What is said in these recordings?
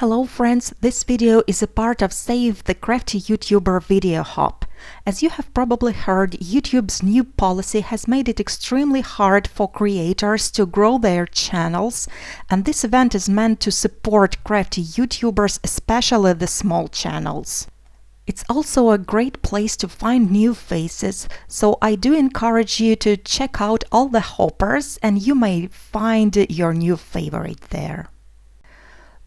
Hello friends, this video is a part of Save the Crafty YouTuber video hop. As you have probably heard, YouTube's new policy has made it extremely hard for creators to grow their channels, and this event is meant to support crafty YouTubers, especially the small channels. It's also a great place to find new faces, so I do encourage you to check out all the hoppers and you may find your new favorite there.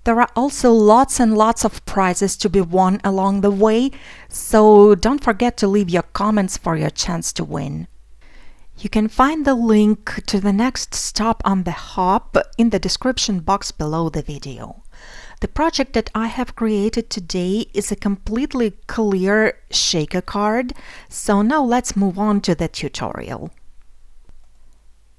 There are also lots and lots of prizes to be won along the way, so don't forget to leave your comments for your chance to win. You can find the link to the next stop on the hop in the description box below the video. The project that I have created today is a completely clear shaker card, so now let's move on to the tutorial.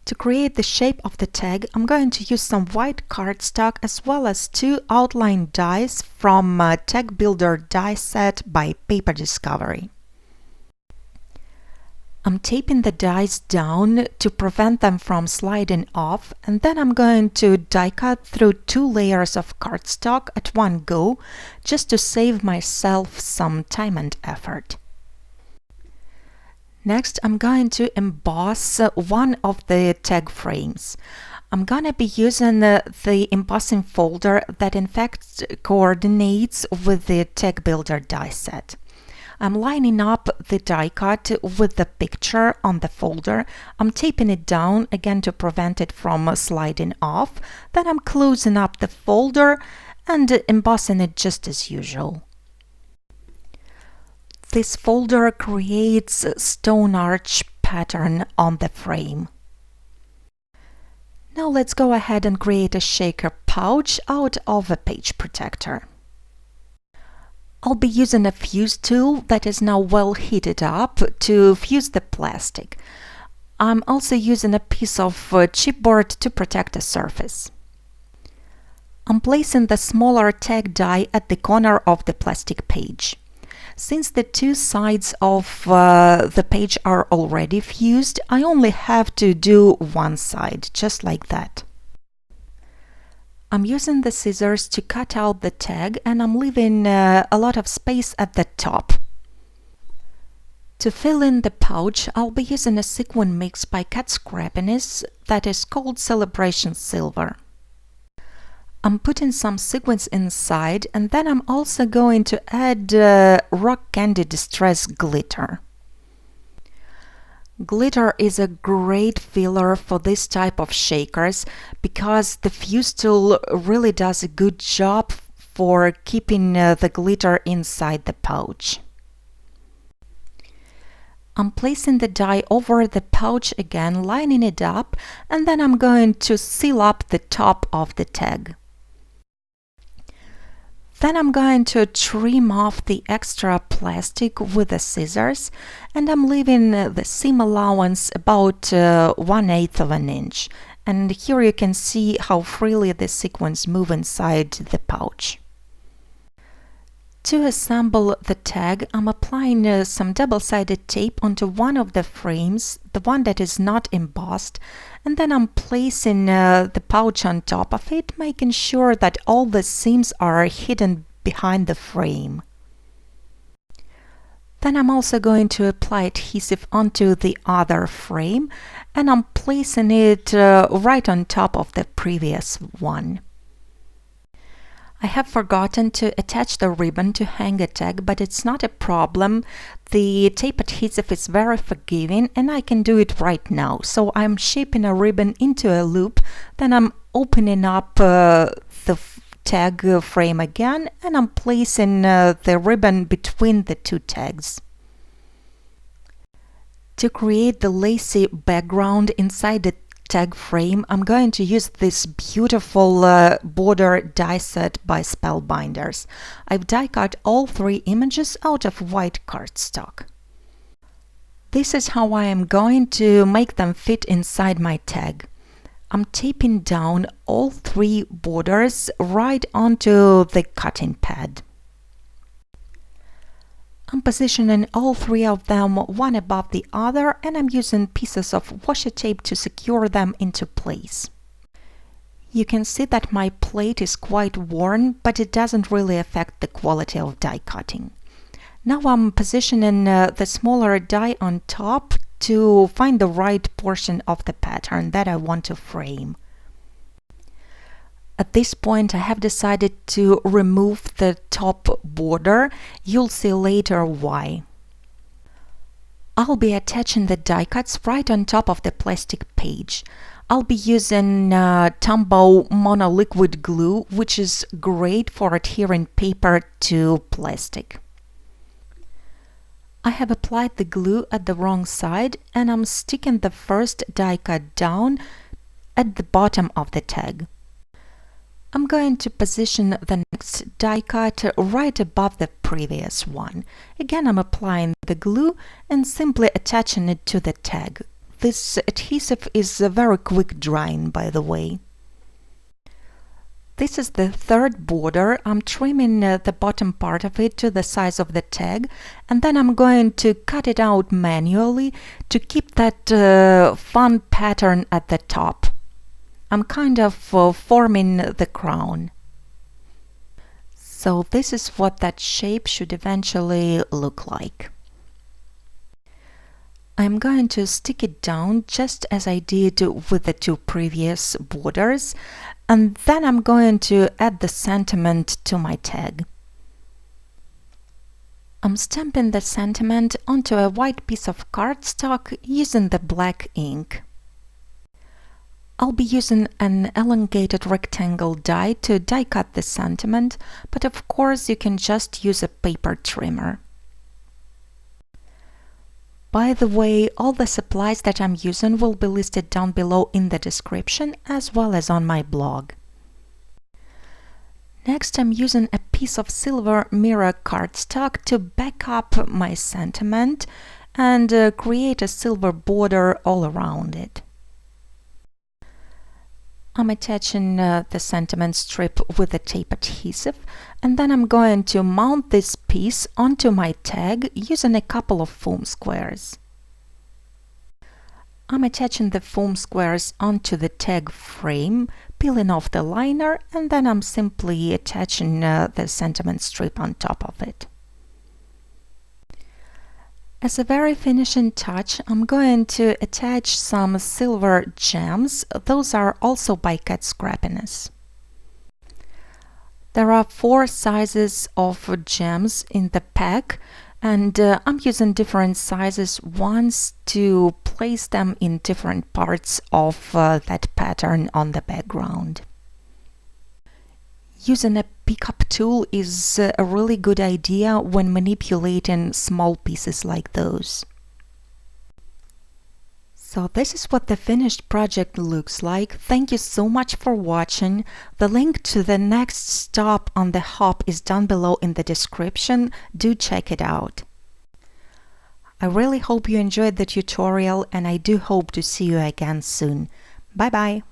To create the shape of the tag, I'm going to use some white cardstock as well as two outline dies from Tag Builder die set by Paper Discovery. I'm taping the dies down to prevent them from sliding off, and then I'm going to die cut through two layers of cardstock at one go, just to save myself some time and effort. Next, I'm going to emboss one of the tag frames. I'm gonna be using the embossing folder that in fact coordinates with the Tag Builder die set. I'm lining up the die cut with the picture on the folder. I'm taping it down again to prevent it from sliding off. Then I'm closing up the folder and embossing it just as usual. This folder creates a stone arch pattern on the frame. Now let's go ahead and create a shaker pouch out of a page protector. I'll be using a fuse tool that is now well heated up to fuse the plastic. I'm also using a piece of chipboard to protect the surface. I'm placing the smaller tag die at the corner of the plastic page. Since the two sides of the page are already fused, I only have to do one side, just like that. I'm using the scissors to cut out the tag and I'm leaving a lot of space at the top. To fill in the pouch, I'll be using a sequin mix by CRAFTY that is called Celebration Silver. I'm putting some sequins inside, and then I'm also going to add rock candy distress glitter. Glitter is a great filler for this type of shakers because the fuse tool really does a good job for keeping the glitter inside the pouch. I'm placing the die over the pouch again, lining it up, and then I'm going to seal up the top of the tag. Then I'm going to trim off the extra plastic with the scissors, and I'm leaving the seam allowance about 1/8 of an inch. And here you can see how freely the sequins move inside the pouch. To assemble the tag, I'm applying some double-sided tape onto one of the frames, the one that is not embossed, and then I'm placing the pouch on top of it, making sure that all the seams are hidden behind the frame. Then I'm also going to apply adhesive onto the other frame, and I'm placing it right on top of the previous one. I have forgotten to attach the ribbon to hang a tag, but it's not a problem. The tape adhesive is very forgiving and I can do it right now. So I'm shaping a ribbon into a loop, then I'm opening up the tag frame again and I'm placing the ribbon between the two tags. To create the lacy background inside the tag frame, I'm going to use this beautiful border die set by Spellbinders. I've die cut all three images out of white cardstock. This is how I am going to make them fit inside my tag. I'm taping down all three borders right onto the cutting pad. I'm positioning all three of them one above the other, and I'm using pieces of washi tape to secure them into place. You can see that my plate is quite worn, but it doesn't really affect the quality of die cutting. Now I'm positioning the smaller die on top to find the right portion of the pattern that I want to frame. At this point I have decided to remove the top border. You'll see later why. I'll be attaching the die cuts right on top of the plastic page. I'll be using Tombow monoliquid glue, which is great for adhering paper to plastic. I have applied the glue at the wrong side and I'm sticking the first die cut down at the bottom of the tag. I'm going to position the next die cut right above the previous one. Again, I'm applying the glue and simply attaching it to the tag. This adhesive is very quick drying, by the way. This is the third border. I'm trimming the bottom part of it to the size of the tag, and then I'm going to cut it out manually to keep that fun pattern at the top. I'm kind of forming the crown. So this is what that shape should eventually look like. I'm going to stick it down just as I did with the two previous borders, and then I'm going to add the sentiment to my tag. I'm stamping the sentiment onto a white piece of cardstock using the black ink. I'll be using an elongated rectangle die to die cut the sentiment, but of course you can just use a paper trimmer. By the way, all the supplies that I'm using will be listed down below in the description as well as on my blog. Next, I'm using a piece of silver mirror cardstock to back up my sentiment and create a silver border all around it. I'm attaching the sentiment strip with the tape adhesive, and then I'm going to mount this piece onto my tag using a couple of foam squares. I'm attaching the foam squares onto the tag frame, peeling off the liner, and then I'm simply attaching the sentiment strip on top of it. As a very finishing touch, I'm going to attach some silver gems. Those are also by Cat Scrappiness. There are 4 sizes of gems in the pack, and I'm using different sizes ones to place them in different parts of that pattern on the background. Using a pickup tool is a really good idea when manipulating small pieces like those. So this is what the finished project looks like. Thank you so much for watching. The link to the next stop on the hop is down below in the description. Do check it out. I really hope you enjoyed the tutorial, and I do hope to see you again soon. Bye bye!